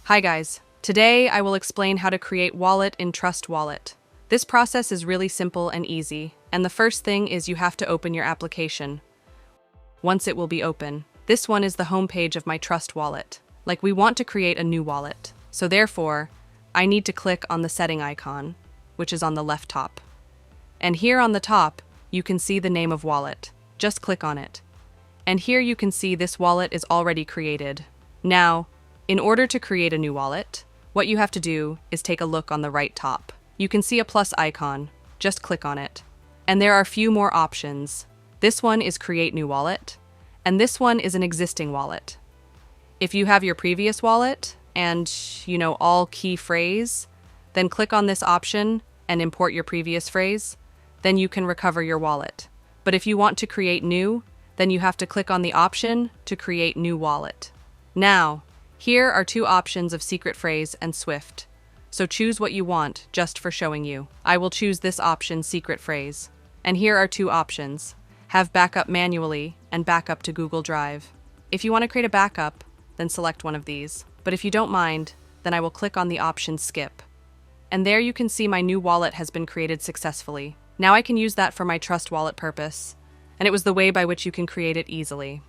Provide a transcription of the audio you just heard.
Hi guys. Today I will explain how to create wallet in Trust Wallet. This process is really simple and easy, and the first thing is you have to open your application. Once it will be open, this one is the home page of my Trust Wallet. Like we want to create a new wallet. So therefore, I need to click on the setting icon, which is on the left top. And here on the top, you can see the name of wallet. Just click on it. And here you can see this wallet is already created. Now, in order to create a new wallet, what you have to do is take a look on the right top. You can see a plus icon. Just click on it. And there are a few more options. This one is Create New Wallet, and this one is an existing wallet. If you have your previous wallet and you know all key phrase, then click on this option and import your previous phrase. Then you can recover your wallet. But if you want to create new, then you have to click on the option to create new wallet. Now, here are two options of secret phrase and Swift. So choose what you want, just for showing you. I will choose this option, secret phrase. And here are two options. Have backup manually and backup to Google Drive. If you want to create a backup, then select one of these. But if you don't mind, then I will click on the option skip. And there you can see my new wallet has been created successfully. Now I can use that for my Trust Wallet purpose. And it was the way by which you can create it easily.